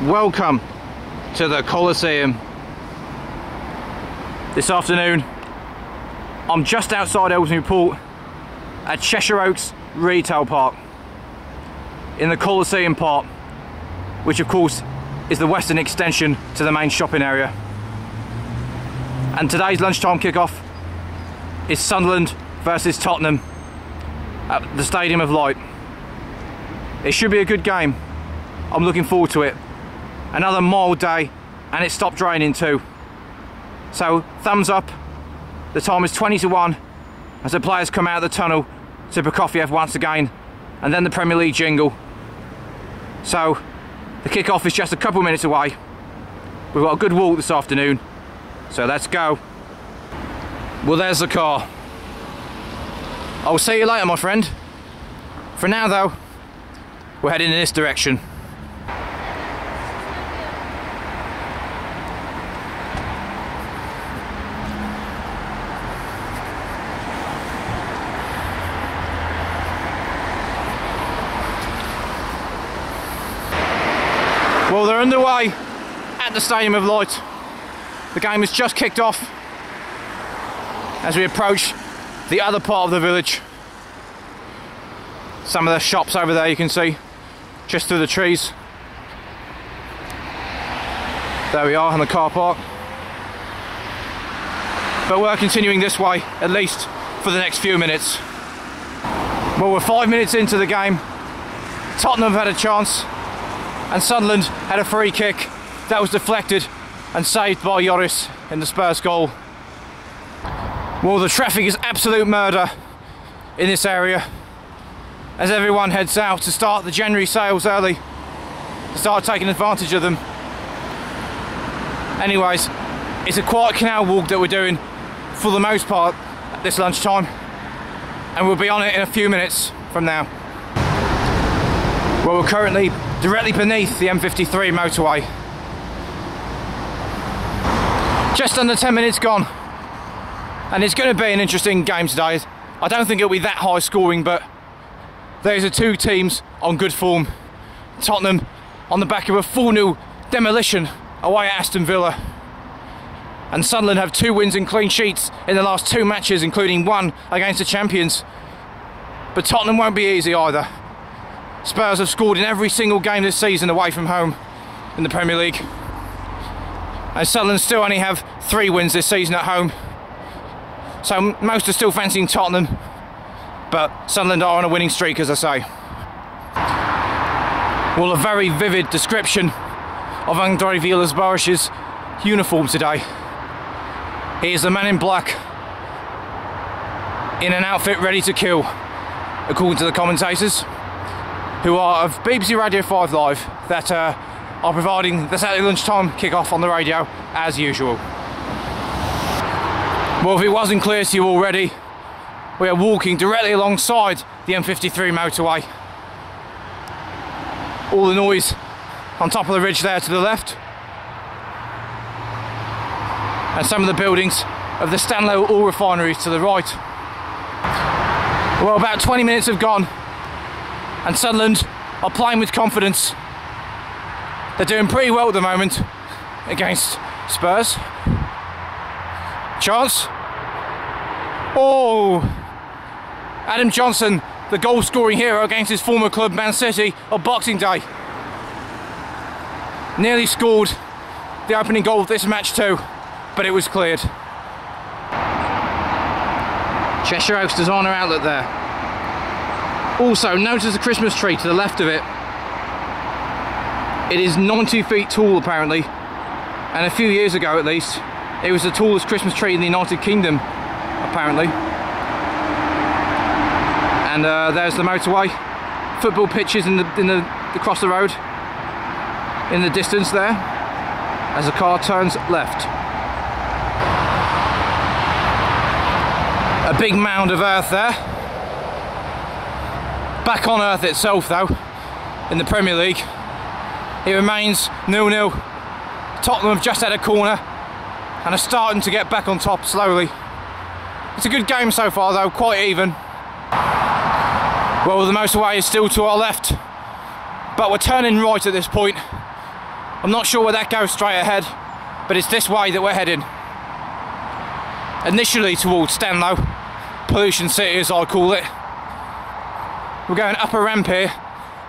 Welcome to the Coliseum. This afternoon I'm just outside Ellesmere Port at Cheshire Oaks Retail Park in the Coliseum part, which of course is the western extension to the main shopping area. And today's lunchtime kickoff is Sunderland versus Tottenham at the Stadium of Light. It should be a good game. I'm looking forward to it. Another mild day, and it stopped raining too. So thumbs up. The time is 20-1 as the players come out of the tunnel to Prokofiev once again, and then the Premier League jingle. So the kickoff is just a couple minutes away. We've got a good walk this afternoon, so let's go. Well, there's the car. I'll see you later, my friend. For now though, we're heading in this direction. Well, they're underway at the Stadium of Light. The game has just kicked off as we approach the other part of the village. Some of the shops over there you can see just through the trees. There we are in the car park. But we're continuing this way, at least for the next few minutes. Well, we're 5 minutes into the game. Tottenham have had a chance, and Sunderland had a free kick that was deflected and saved by Lloris in the Spurs goal. Well, the traffic is absolute murder in this area as everyone heads out to start the January sales early, to start taking advantage of them. Anyways, it's a quiet canal walk that we're doing for the most part at this lunchtime, and we'll be on it in a few minutes from now. Well, we're currently directly beneath the M53 motorway. Just under 10 minutes gone, and it's going to be an interesting game today. I don't think it'll be that high scoring, but these are two teams on good form. Tottenham on the back of a 4-0 demolition away at Aston Villa, and Sunderland have 2 wins and clean sheets in the last 2 matches, including one against the champions. But Tottenham won't be easy either. Spurs have scored in every single game this season away from home in the Premier League, and Sunderland still only have 3 wins this season at home. So most are still fancying Tottenham, but Sunderland are on a winning streak, as I say. Well, a very vivid description of Andre Villas-Boas's uniform today. He is the man in black in an outfit ready to kill, according to the commentators, who are of BBC Radio 5 Live, that are providing the Saturday lunchtime kick-off on the radio as usual. Well, if it wasn't clear to you already, we are walking directly alongside the M53 motorway. All the noise on top of the ridge there to the left, and some of the buildings of the Stanlow oil refineries to the right. Well, about 20 minutes have gone, and Sunderland are playing with confidence. They're doing pretty well at the moment against Spurs. Chance. Oh! Adam Johnson, the goal-scoring hero against his former club Man City on Boxing Day. Nearly scored the opening goal of this match too, but it was cleared. Cheshire Oaks designer outlet there. Also, notice the Christmas tree to the left of it. It is 90 feet tall apparently, and a few years ago at least, it was the tallest Christmas tree in the United Kingdom, apparently. And there's the motorway. Football pitches across the road in the distance there, as the car turns left. A big mound of earth there. Back on earth itself though, in the Premier League. It remains 0-0. Tottenham have just had a corner and are starting to get back on top slowly. It's a good game so far though, quite even. Well, the motorway is still to our left, but we're turning right at this point, I'm not sure where that goes straight ahead, but it's this way that we're heading. Initially towards Stanlow, Pollution City as I call it. We're going up a ramp here,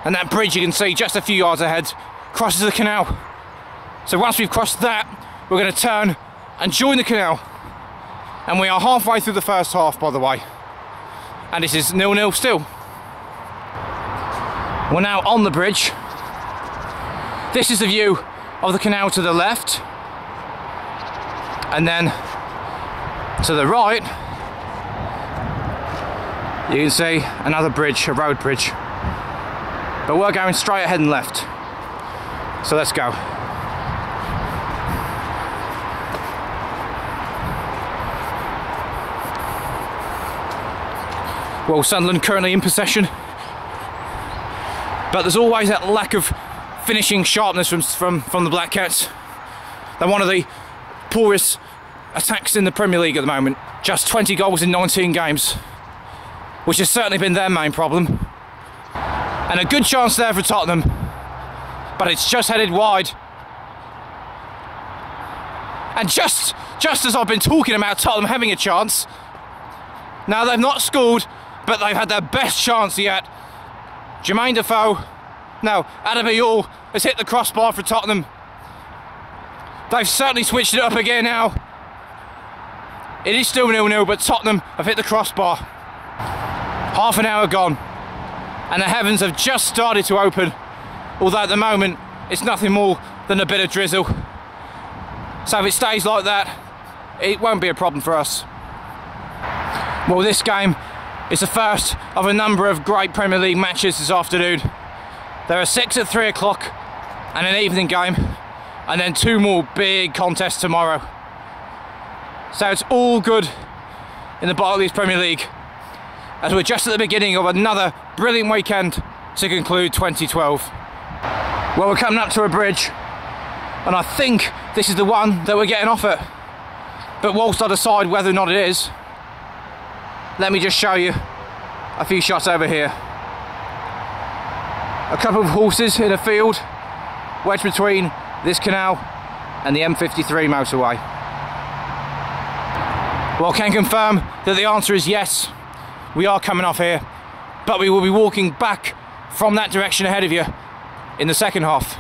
and that bridge you can see just a few yards ahead crosses the canal. So once we've crossed that, we're going to turn and join the canal. And we are halfway through the first half, by the way. And this is 0-0 still. We're now on the bridge. This is the view of the canal to the left. And then to the right, you can see another bridge, a road bridge. But we're going straight ahead and left. So let's go. Well, Sunderland currently in possession, but there's always that lack of finishing sharpness from the Black Cats. They're one of the poorest attacks in the Premier League at the moment. Just 20 goals in 19 games, which has certainly been their main problem. And a good chance there for Tottenham, but it's just headed wide. And just as I've been talking about Tottenham having a chance, now they've not scored, but they've had their best chance yet. Jermaine Defoe, no, Adebayor has hit the crossbar for Tottenham. They've certainly switched it up again now. It is still 0-0, but Tottenham have hit the crossbar. Half an hour gone, and the heavens have just started to open, although at the moment it's nothing more than a bit of drizzle. So if it stays like that, it won't be a problem for us. Well, this game is the first of a number of great Premier League matches this afternoon. There are 6 at 3 o'clock and an evening game, and then 2 more big contests tomorrow. So it's all good in the Barclays Premier League, as we're just at the beginning of another brilliant weekend to conclude 2012. Well, we're coming up to a bridge, and I think this is the one that we're getting off at. But whilst I decide whether or not it is, let me just show you a few shots over here. A couple of horses in a field, wedged between this canal and the M53 motorway. Well, I can confirm that the answer is yes, we are coming off here, but we will be walking back from that direction ahead of you in the second half.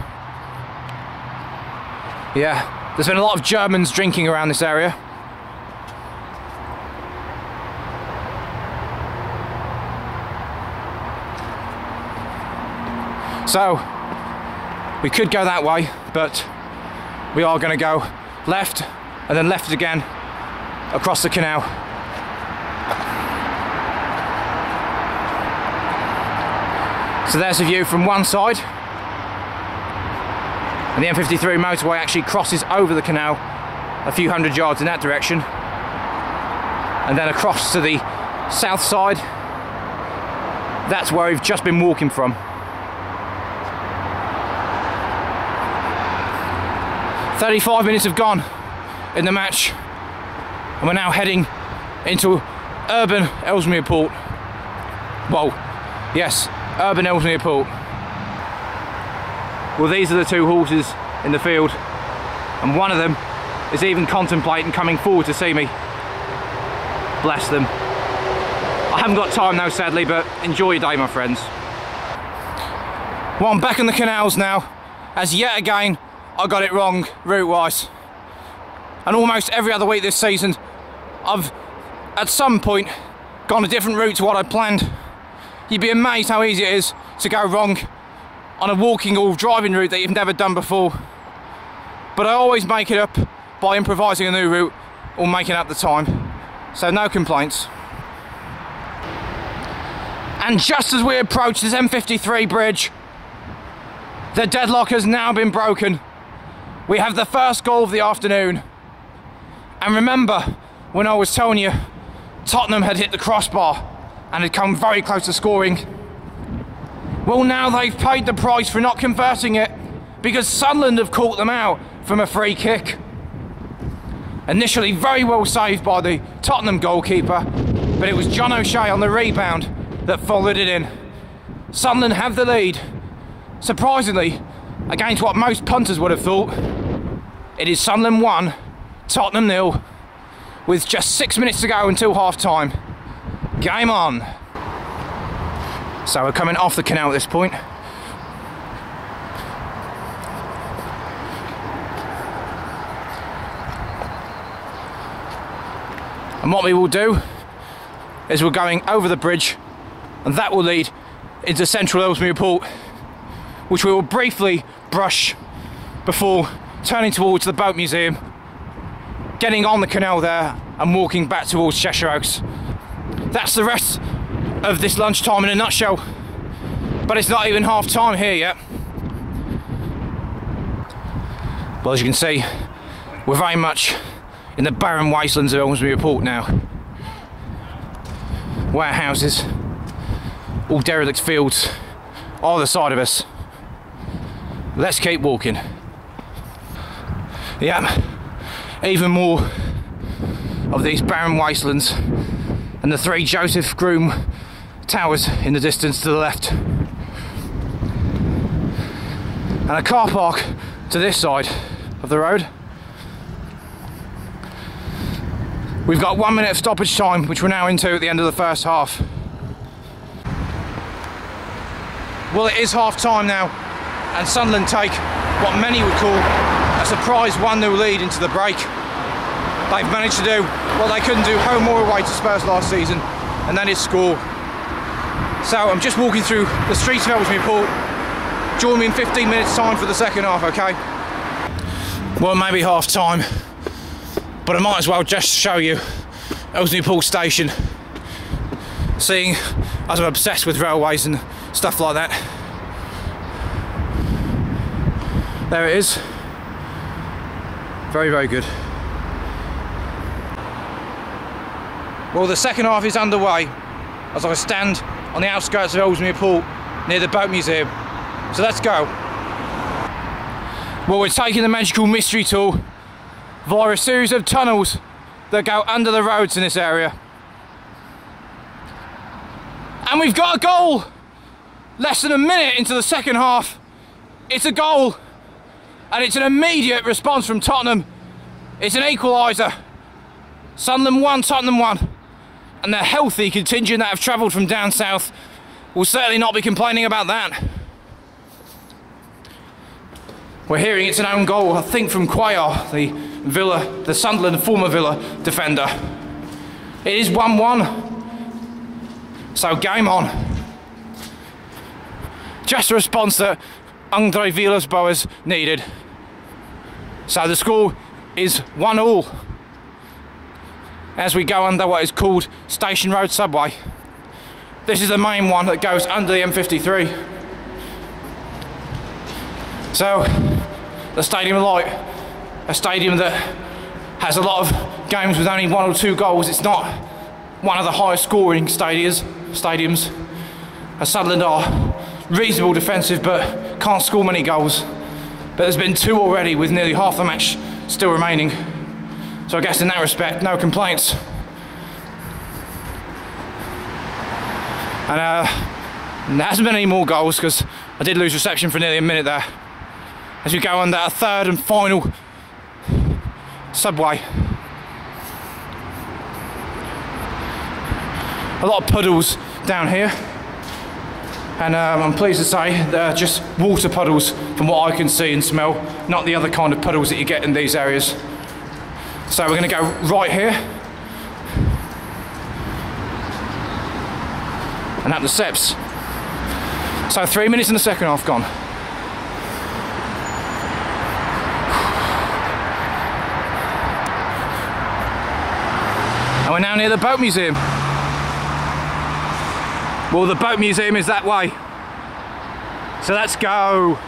Yeah, there's been a lot of Germans drinking around this area. So, we could go that way, but we are going to go left and then left again across the canal. So there's a view from one side, and the M53 motorway actually crosses over the canal a few hundred yards in that direction, and then across to the south side. That's where we've just been walking from. 35 minutes have gone in the match, and we're now heading into urban Ellesmere Port. Well, yes, urban Ellesmere Port. Well, these are the 2 horses in the field, and one of them is even contemplating coming forward to see me. Bless them. I haven't got time now, sadly, but enjoy your day, my friends. Well, I'm back in the canals now, as yet again I got it wrong route-wise. And almost every other week this season, I've at some point gone a different route to what I planned. You'd be amazed how easy it is to go wrong on a walking or driving route that you've never done before. But I always make it up by improvising a new route or making up the time. So no complaints. And just as we approach this M53 bridge, the deadlock has now been broken. We have the first goal of the afternoon. And remember when I was telling you Tottenham had hit the crossbar and had come very close to scoring? Well, now they've paid the price for not converting it, because Sunderland have caught them out from a free kick. Initially very well saved by the Tottenham goalkeeper, but it was John O'Shea on the rebound that followed it in. Sunderland have the lead, surprisingly, against what most punters would have thought, it is Sunderland 1, Tottenham 0, with just 6 minutes to go until half time. Game on. So we're coming off the canal at this point. And what we will do is we're going over the bridge, and that will lead into central Ellesmere Port, which we will briefly brush before turning towards the boat museum, getting on the canal there and walking back towards Cheshire Oaks. That's the rest of this lunchtime in a nutshell, but it's not even half time here yet. Well, as you can see, we're very much in the barren wastelands of Ellesmere Port now. Warehouses, all derelict fields, either side of us. Let's keep walking. Yeah, even more of these barren wastelands, and the 3 Joseph Groom towers in the distance to the left. And a car park to this side of the road. We've got 1 minute of stoppage time, which we're now into at the end of the first half. Well, it is half time now, and Sunderland take what many would call a surprise 1-0 lead into the break. They've managed to do what they couldn't do home or away to Spurs last season, and that is score. So I'm just walking through the streets of Ellesmere Port. Join me in 15 minutes time for the second half, okay? Well, maybe half time, but I might as well just show you Ellesmere Port Station, seeing as I'm obsessed with railways and stuff like that. There it is. Very, very good. Well, the second half is underway as I stand on the outskirts of Ellesmere Port near the boat museum. So let's go. Well, we're taking the magical mystery tour via a series of tunnels that go under the roads in this area. And we've got a goal! Less than a minute into the second half, it's a goal. And it's an immediate response from Tottenham. It's an equaliser. Sunderland 1, Tottenham 1. And the healthy contingent that have travelled from down south will certainly not be complaining about that. We're hearing it's an own goal, I think, from Cuellar, the Sunderland former Villa defender. It is 1-1. So game on. Just a response that Andre Villas-Boas needed. So the score is 1-1 as we go under what is called Station Road Subway. This is the main one that goes under the M53. So the Stadium of Light, a stadium that has a lot of games with only 1 or 2 goals. It's not one of the highest scoring stadiums. As Sunderland are reasonable defensive but can't score many goals. But there's been 2 already with nearly half the match still remaining. So I guess in that respect, no complaints. And there hasn't been any more goals because I did lose reception for nearly a minute there. As we go on that third and final subway. A lot of puddles down here. And I'm pleased to say they're just water puddles from what I can see and smell, not the other kind of puddles that you get in these areas. So we're going to go right here and up the steps. So 3 minutes in the second half gone. And we're now near the boat museum. Well, the boat museum is that way. So let's go.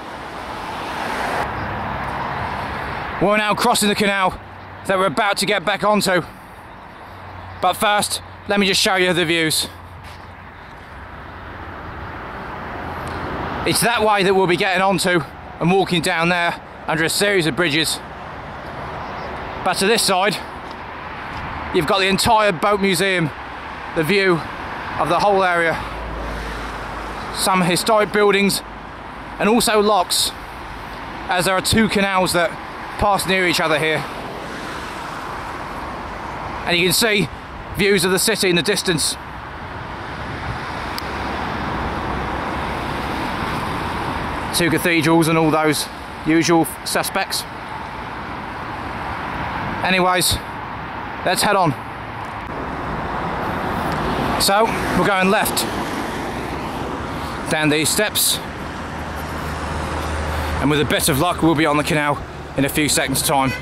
We're now crossing the canal that we're about to get back onto. But first, let me just show you the views. It's that way that we'll be getting onto and walking down there under a series of bridges. But to this side, you've got the entire boat museum, the view of the whole area. Some historic buildings and also locks. as there are two canals that pass near each other here. And you can see views of the city in the distance. Two cathedrals and all those usual suspects. Anyways, let's head on. So, we're going left down these steps, and with a bit of luck we'll be on the canal in a few seconds' time.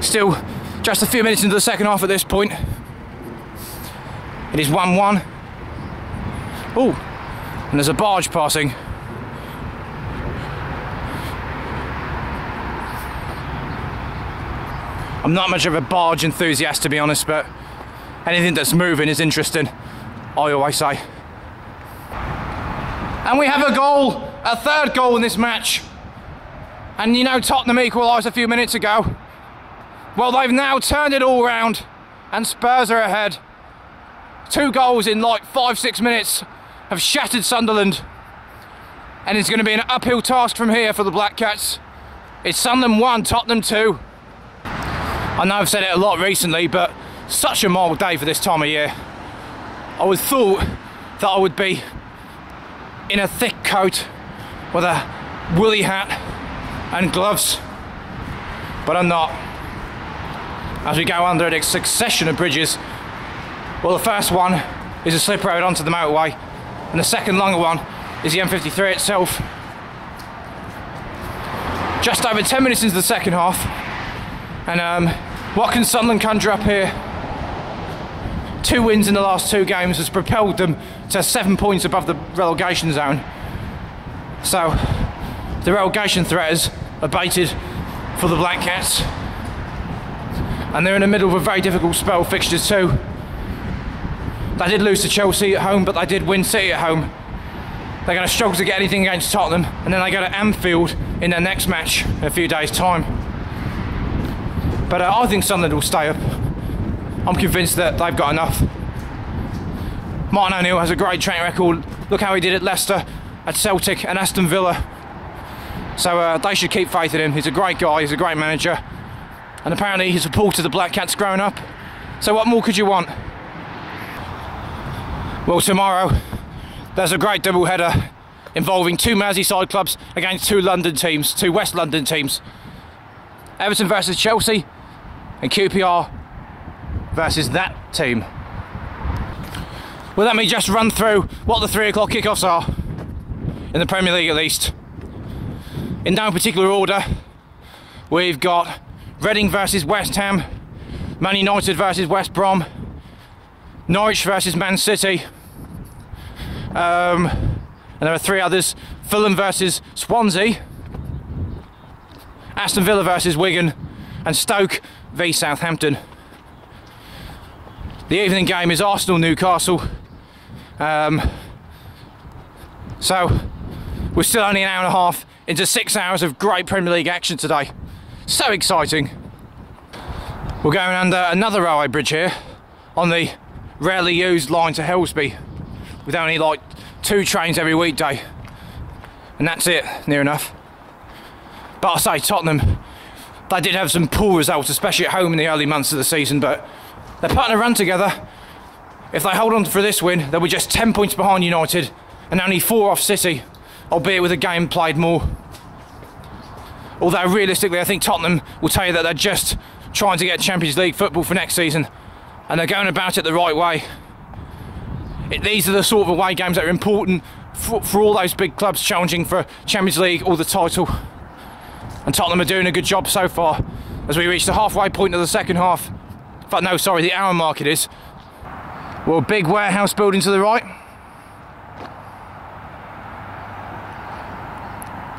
Still just a few minutes into the second half at this point. It is 1-1. Oh, and there's a barge passing. I'm not much of a barge enthusiast, to be honest, but anything that's moving is interesting, I always say. And we have a goal, a third goal in this match. And you know, Tottenham equalised a few minutes ago. Well, they've now turned it all round and Spurs are ahead. 2 goals in like 5-6 minutes have shattered Sunderland. And it's going to be an uphill task from here for the Black Cats. It's Sunderland 1, Tottenham 2. I know I've said it a lot recently, but such a mild day for this time of year. I would have thought that I would be in a thick coat with a woolly hat and gloves, but I'm not. As we go under a succession of bridges, well, the first one is a slip road onto the motorway, and the second longer one is the M53 itself. Just over 10 minutes into the second half, and what can Sunderland conjure up here? 2 wins in the last 2 games has propelled them to 7 points above the relegation zone. So the relegation threat has abated for the Black Cats, and they're in the middle of a very difficult spell of fixtures too. They did lose to Chelsea at home, but they did win City at home. They're going to struggle to get anything against Tottenham, and then they go to Anfield in their next match in a few days' time. But I think Sunderland will stay up. I'm convinced that they've got enough. Martin O'Neill has a great track record. Look how he did at Leicester, at Celtic and Aston Villa. So they should keep faith in him. He's a great guy, he's a great manager. And apparently he's supported the Black Cats growing up. So what more could you want? Well, tomorrow there's a great double header involving 2 Merseyside clubs against 2 London teams, 2 West London teams. Everton versus Chelsea and QPR versus that team. Well, let me just run through what the 3 o'clock kickoffs are, in the Premier League at least. In no particular order, we've got Reading versus West Ham, Man United versus West Brom, Norwich versus Man City, and there are 3 others: Fulham versus Swansea, Aston Villa versus Wigan, and Stoke v Southampton. The evening game is Arsenal-Newcastle. So we're still only an hour and a half into 6 hours of great Premier League action today. So exciting. We're going under another railway bridge here on the rarely used line to Helsby, with only like 2 trains every weekday, and that's it, near enough. But I say, Tottenham, they did have some poor results, especially at home in the early months of the season, but they're putting a run together. If they hold on for this win, they'll be just 10 points behind United and only 4 off City, albeit with a game played more. Although realistically, I think Tottenham will tell you that they're just trying to get Champions League football for next season, and they're going about it the right way. These are the sort of away games that are important for all those big clubs challenging for Champions League or the title. And Tottenham are doing a good job so far as we reach the halfway point of the second half. But no, sorry, the hour mark it is. Well, big warehouse building to the right.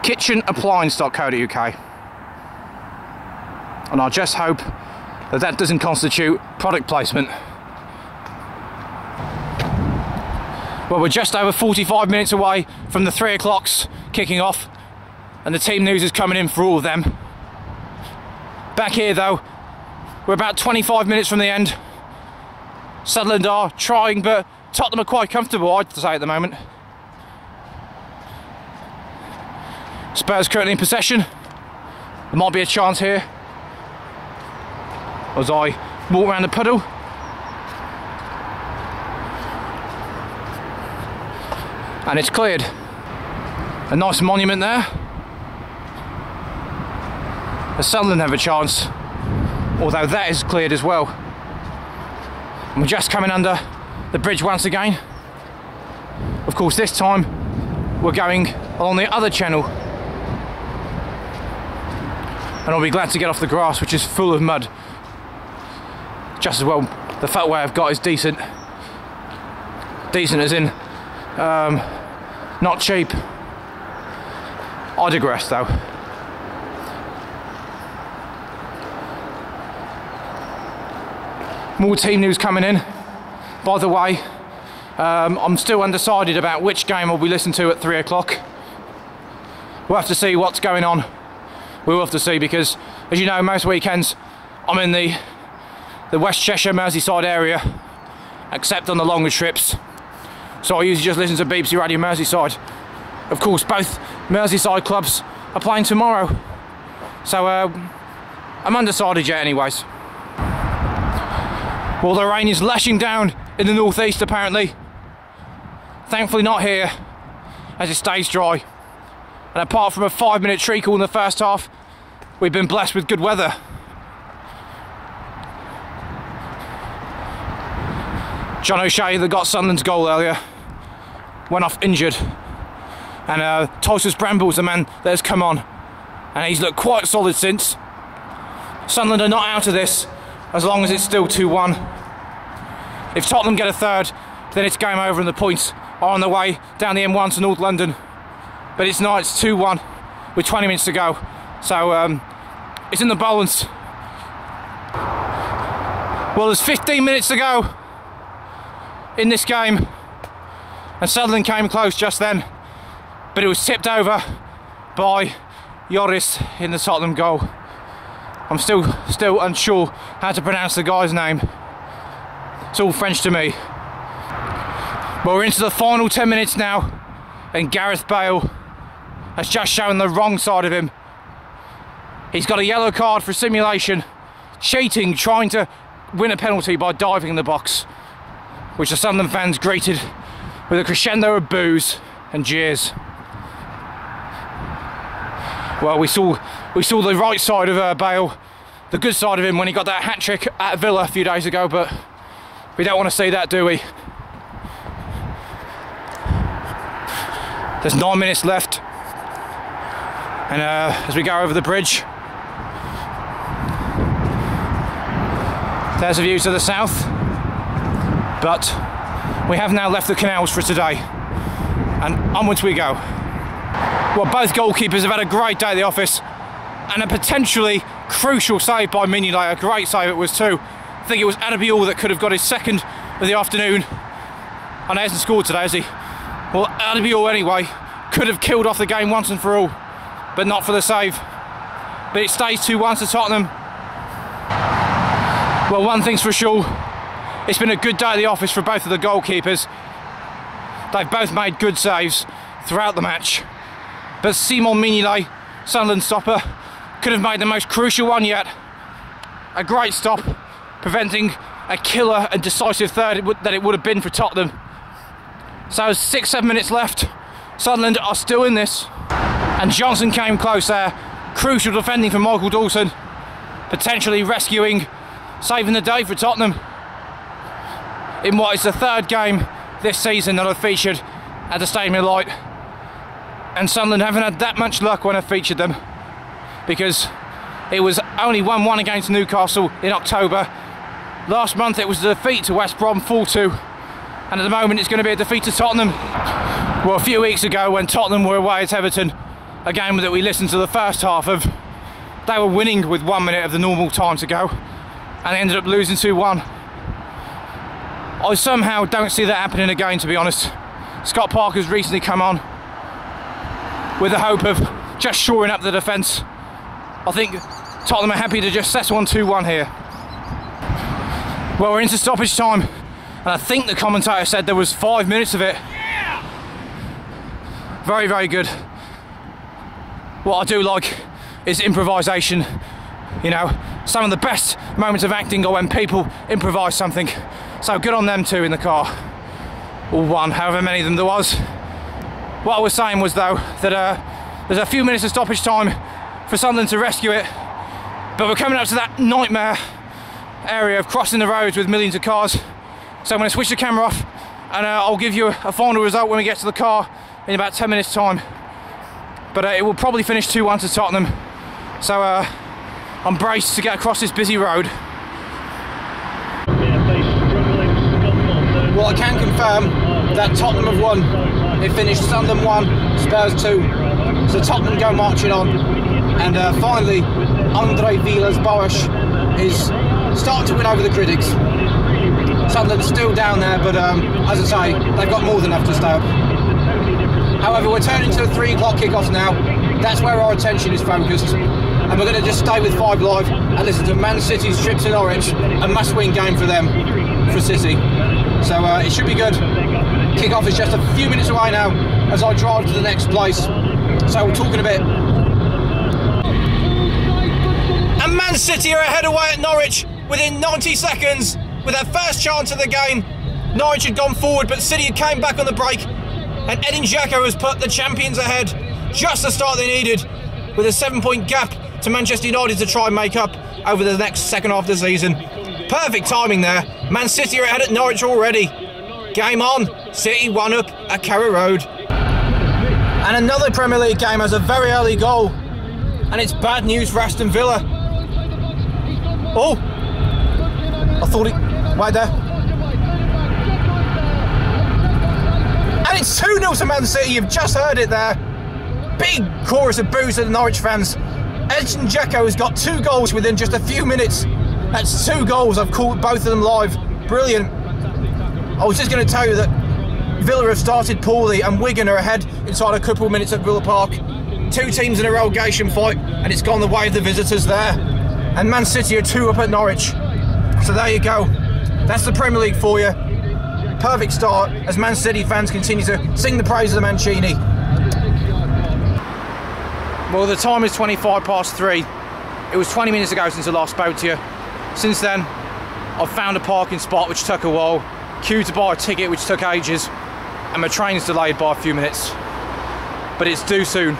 kitchenappliance.co.uk. And I just hope that that doesn't constitute product placement. Well, we're just over 45 minutes away from the 3 o'clocks kicking off, and the team news is coming in for all of them. Back here though, we're about 25 minutes from the end. Sunderland are trying, but Tottenham are quite comfortable, I'd say, at the moment. Spurs currently in possession. There might be a chance here as I walk around the puddle. And it's cleared. A nice monument there. The Sunderland have a chance, although that is cleared as well. And we're just coming under the bridge once again. Of course, this time we're going along the other channel. And I'll be glad to get off the grass, which is full of mud. Just as well, the footwear I've got is decent. Decent as in, not cheap. I digress though. More team news coming in. By the way, I'm still undecided about which game I'll be listening to at 3 o'clock. We'll have to see what's going on. We'll have to see, because, as you know, most weekends I'm in the West Cheshire, Merseyside area, except on the longer trips. So I usually just listen to BBC Radio Merseyside. Of course, both Merseyside clubs are playing tomorrow. So I'm undecided yet anyways. Well, the rain is lashing down in the northeast apparently. Thankfully not here, as it stays dry. And apart from a 5-minute treacle in the first half, we've been blessed with good weather. John O'Shea, that got Sunderland's goal earlier, went off injured. And Titus Bramble's the man that has come on. And he's looked quite solid since. Sunderland are not out of this, as long as it's still 2-1. If Tottenham get a third, then it's game over and the points are on the way down the M1 to North London. But it's not, it's 2-1 with 20 minutes to go. So it's in the balance. Well, there's 15 minutes to go in this game. And Sunderland came close just then. But it was tipped over by Lloris in the Tottenham goal. I'm still unsure how to pronounce the guy's name. It's all French to me. But we're into the final 10 minutes now, and Gareth Bale has just shown the wrong side of him. He's got a yellow card for simulation, cheating, trying to win a penalty by diving in the box, which the Sunderland fans greeted with a crescendo of boos and jeers. Well, we saw the right side of Bale, the good side of him, when he got that hat-trick at Villa a few days ago, but we don't want to see that, do we? There's 9 minutes left, and as we go over the bridge, there's a view to the south, but we have now left the canals for today, and onwards we go. Well, both goalkeepers have had a great day at the office, and a potentially crucial save by Mignolet. A great save it was too. I think it was Adebayor that could have got his second of the afternoon. And he hasn't scored today, has he? Well, Adebayor anyway could have killed off the game once and for all, but not for the save. But it stays 2-1 to Tottenham. Well, one thing's for sure, it's been a good day at the office for both of the goalkeepers. They've both made good saves throughout the match. But Simon Mignolet, Sunderland stopper, could have made the most crucial one yet. A great stop, preventing a killer and decisive third that it would have been for Tottenham. So 6-7 minutes left. Sunderland are still in this. And Johnson came close there. Crucial defending from Michael Dawson. Potentially rescuing, saving the day for Tottenham. In what is the third game this season that I've featured at the Stadium of Light. And Sunderland haven't had that much luck when I've featured them, because it was only 1-1 against Newcastle in October. Last month it was a defeat to West Brom 4-2, and at the moment it's going to be a defeat to Tottenham. Well, a few weeks ago when Tottenham were away at Everton, a game that we listened to the first half of, they were winning with 1 minute of the normal time to go, and they ended up losing 2-1. I somehow don't see that happening again, to be honest. Scott Parker's recently come on with the hope of just shoring up the defence. I think Tottenham are happy to just settle on 2-1 here. Well, we're into stoppage time, and I think the commentator said there was 5 minutes of it. Very, very good. what I do like is improvisation. You know, some of the best moments of acting are when people improvise something. So good on them too in the car. Or one, however many of them there was. What I was saying was though, that there's a few minutes of stoppage time for Sunderland to rescue it. But we're coming up to that nightmare area of crossing the roads with millions of cars. So I'm going to switch the camera off and I'll give you a final result when we get to the car in about 10 minutes time. But it will probably finish 2-1 to Tottenham. So I'm braced to get across this busy road. Well, I can confirm that Tottenham have won. It finished Sunderland 1, Spurs 2. So Tottenham go marching on. And finally, Andre Villas-Boas is starting to win over the critics. Sunderland's still down there, but as I say, they've got more than enough to stay up. However, we're turning to the 3 o'clock kickoffs now. That's where our attention is focused. And we're going to just stay with 5 Live and listen to Man City's trip to Norwich, a must-win game for them, for City. So it should be good. Kick-off is just a few minutes away now as I drive to the next place. So we'll talk in a bit. And Man City are ahead away at Norwich within 90 seconds with their first chance of the game. Norwich had gone forward, but City came back on the break. And Edin Dzeko has put the champions ahead. Just the start they needed, with a 7-point gap to Manchester United to try and make up over the next second half of the season. Perfect timing there. Man City are ahead at Norwich already. Game on. City 1 up at Carrow Road. And another Premier League game has a very early goal. And it's bad news for Aston Villa. Oh! I thought it... Wait there. And it's 2-0 to Man City. You've just heard it there. Big chorus of boos to the Norwich fans. Edin Dzeko has got 2 goals within just a few minutes. That's 2 goals. I've caught both of them live. Brilliant. I was just going to tell you that Villa have started poorly and Wigan are ahead inside a couple of minutes at Villa Park. 2 teams in a relegation fight and it's gone the way of the visitors there. And Man City are 2 up at Norwich. So there you go. That's the Premier League for you. Perfect start as Man City fans continue to sing the praise of the Mancini. Well, the time is 3:25. It was 20 minutes ago since I last spoke to you. Since then, I've found a parking spot which took a while, queued to buy a ticket which took ages, and my train's delayed by a few minutes. But it's due soon.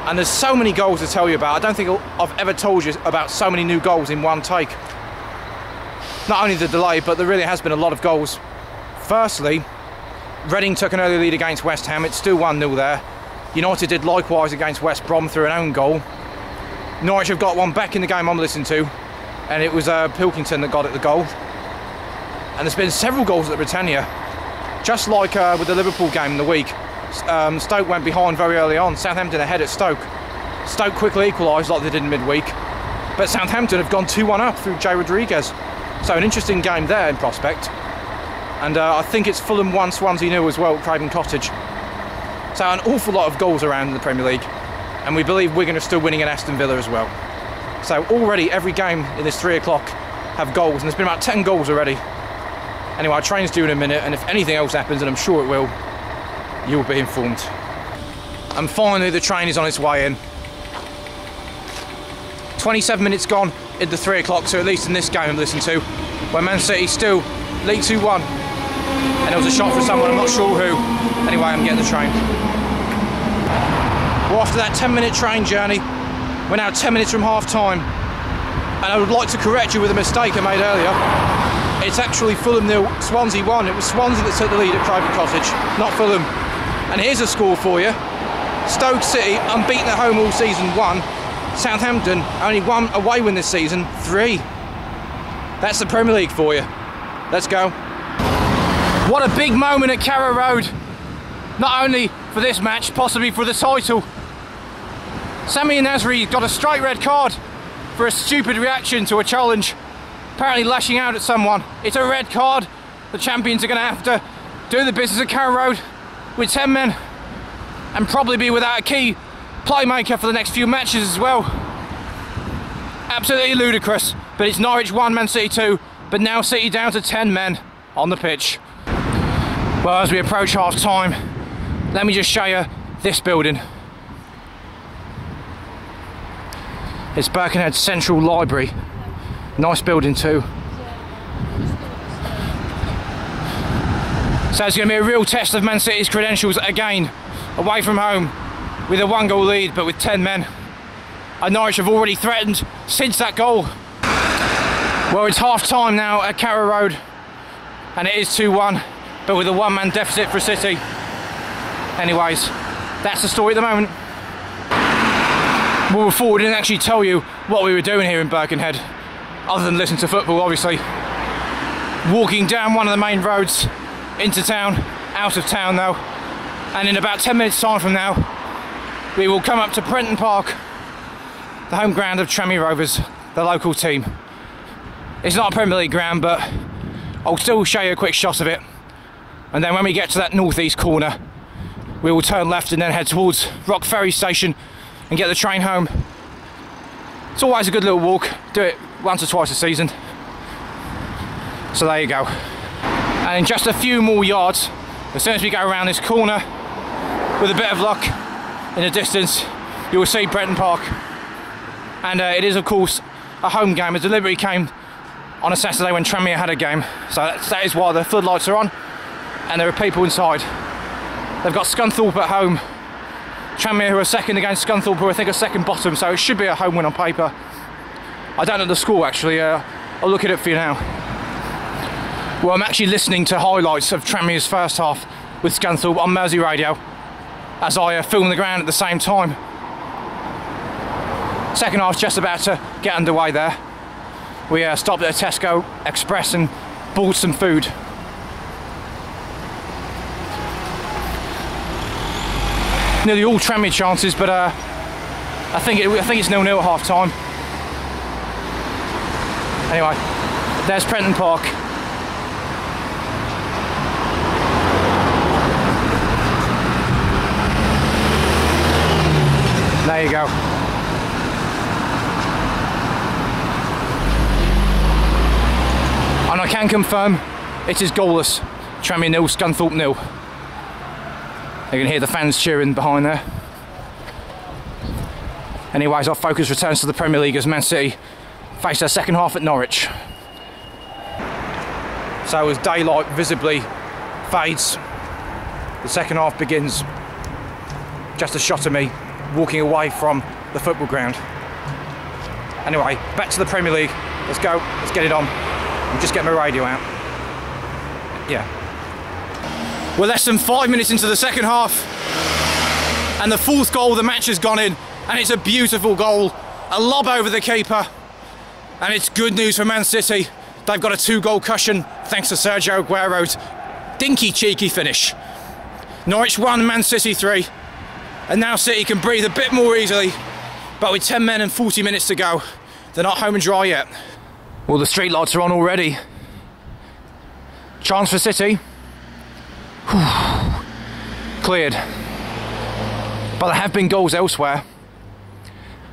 And there's so many goals to tell you about. I don't think I've ever told you about so many new goals in one take. Not only the delay, but there really has been a lot of goals. Firstly, Reading took an early lead against West Ham. It's still 1-0 there. United did likewise against West Brom through an own goal. Norwich have got one back in the game I'm listening to, and it was Pilkington that got it the goal. And there's been several goals at the Britannia. Just like with the Liverpool game in the week, Stoke went behind very early on. Southampton ahead at Stoke. Stoke quickly equalised like they did in midweek. But Southampton have gone 2-1 up through Jay Rodriguez. So an interesting game there in prospect. And I think it's Fulham 1, Swansea 0 as well at Craven Cottage. So an awful lot of goals around in the Premier League. And we believe Wigan are still winning at Aston Villa as well. So already every game in this 3 o'clock have goals. And there's been about 10 goals already. Anyway, our train's due in a minute. And if anything else happens, and I'm sure it will, you'll be informed. And finally the train is on its way in. 27 minutes gone into 3 o'clock, so at least in this game I've listened to, where Man City still lead 2-1. And there was a shot for someone, I'm not sure who. Anyway, I'm getting the train. Well, after that 10-minute train journey, we're now 10 minutes from half time. And I would like to correct you with a mistake I made earlier. It's actually Fulham 0, Swansea 1. It was Swansea that took the lead at Craven Cottage, not Fulham. And here's a score for you. Stoke City, unbeaten at home all season, 1. Southampton, only 1 away win this season, 3. That's the Premier League for you. Let's go. What a big moment at Carrow Road. Not only for this match, possibly for the title. Sami Nasri got a straight red card for a stupid reaction to a challenge. Apparently lashing out at someone. It's a red card. The champions are going to have to do the business at Carrow Road with 10 men and probably be without a key playmaker for the next few matches as well. Absolutely ludicrous. But it's Norwich 1, Man City 2, but now City down to 10 men on the pitch. Well, as we approach half time, let me just show you this building. It's Birkenhead Central Library. Nice building too. So it's going to be a real test of Man City's credentials again, away from home, with a 1-goal lead but with 10 men. And Norwich have already threatened since that goal. Well, it's half time now at Carrow Road, and it is 2-1, but with a 1-man deficit for City. Anyways, that's the story at the moment. Moving forward, we didn't actually tell you what we were doing here in Birkenhead, other than listen to football, obviously. Walking down one of the main roads into town, out of town though, and in about 10 minutes time from now, we will come up to Prenton Park, the home ground of Tranmere Rovers, the local team. It's not a Premier League ground, but I'll still show you a quick shot of it. And then when we get to that northeast corner, we will turn left and then head towards Rock Ferry Station and get the train home. It's always a good little walk. Do it once or twice a season. So there you go. And in just a few more yards, as soon as we go around this corner, with a bit of luck, in the distance, you will see Prenton Park. And it is, of course, a home game. It deliberately came on a Saturday when Tranmere had a game. So that is why the floodlights are on, and there are people inside. They've got Scunthorpe at home. Tranmere, who are second, against Scunthorpe, who I think are second bottom, so it should be a home win on paper. I don't know the score actually, I'll look at it for you now. Well, I'm actually listening to highlights of Tranmere's first half with Scunthorpe on Mersey Radio as I film the ground at the same time. Second half's just about to get underway there. We stopped at a Tesco Express and bought some food. Nearly all Tranmere chances, but I think it's 0-0 at half time. Anyway, there's Prenton Park. There you go. And I can confirm it is goalless. Tranmere 0, Scunthorpe 0. You can hear the fans cheering behind there. Anyways, our focus returns to the Premier League as Man City face their second half at Norwich. So as daylight visibly fades, the second half begins. Just a shot of me walking away from the football ground. Anyway, back to the Premier League. Let's go, let's get it on. I'll just get my radio out. Yeah. We're less than 5 minutes into the second half, and the fourth goal of the match has gone in, and it's a beautiful goal. A lob over the keeper, and it's good news for Man City. They've got a 2-goal cushion thanks to Sergio Aguero's dinky cheeky finish. Norwich 1, Man City 3, and now City can breathe a bit more easily, but with 10 men and 40 minutes to go, they're not home and dry yet. Well, the street lights are on already. Chance for City. Cleared. But there have been goals elsewhere,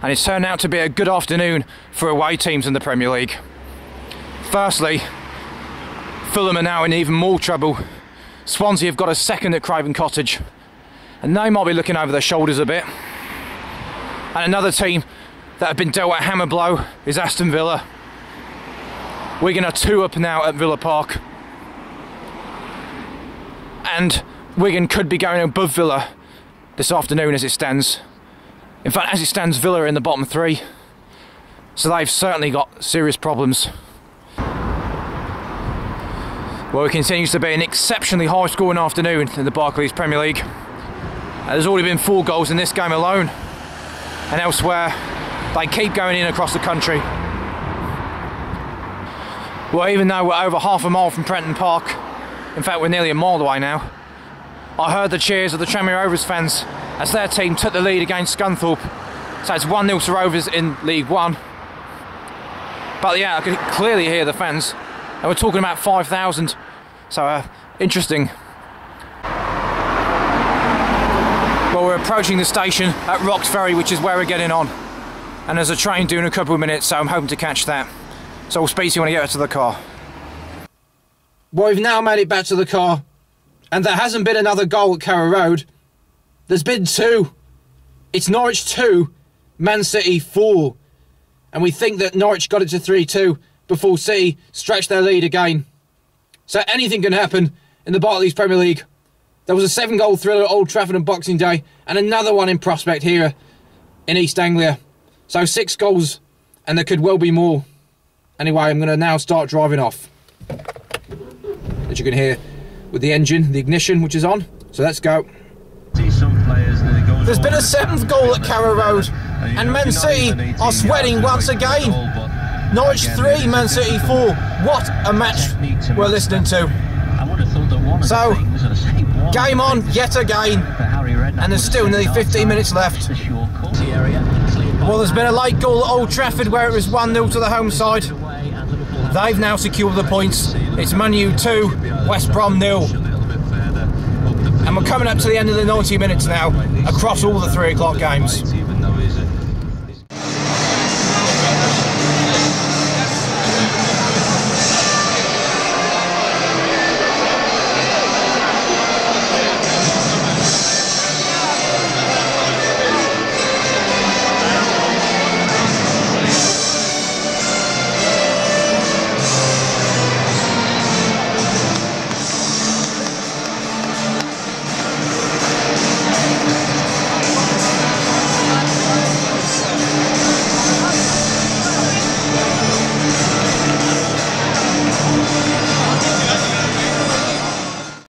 and it's turned out to be a good afternoon for away teams in the Premier League. Firstly, Fulham are now in even more trouble. Swansea have got a second at Craven Cottage, and they might be looking over their shoulders a bit. And another team that have been dealt a hammer blow is Aston Villa. Wigan are 2 up now at Villa Park, and Wigan could be going above Villa this afternoon as it stands. In fact, as it stands, Villa are in the bottom 3, so they've certainly got serious problems. Well, it continues to be an exceptionally high scoring afternoon in the Barclays Premier League. There's already been 4 goals in this game alone, and elsewhere they keep going in across the country. Well, even though we're over half a mile from Prenton Park, in fact we're nearly a mile away now, I heard the cheers of the Tranmere Rovers fans as their team took the lead against Scunthorpe. So it's 1-0 to Rovers in League One. But yeah, I could clearly hear the fans, and we're talking about 5,000, so interesting. Well, we're approaching the station at Rock Ferry, which is where we're getting on, and there's a train due in a couple of minutes, so I'm hoping to catch that. So we'll speak to you when I get to the car. Well, we've now made it back to the car, and there hasn't been another goal at Carrow Road. There's been 2. It's Norwich 2, Man City 4. And we think that Norwich got it to 3-2 before City stretched their lead again. So anything can happen in the Barclays Premier League. There was a 7-goal thriller at Old Trafford on Boxing Day, and another one in prospect here in East Anglia. So 6 goals, and there could well be more. Anyway, I'm going to now start driving off. As you can hear with the engine, the ignition, which is on. So let's go. There's been a 7th goal at Carrow Road, and Man City are sweating once again. Norwich 3, Man City 4. What a match we're listening to. So, game on yet again, and there's still nearly 15 minutes left. Well, there's been a late goal at Old Trafford where it was 1-0 to the home side. They've now secured the points. It's Man U 2, West Brom 0. And we're coming up to the end of the 90 minutes now, across all the 3 o'clock games.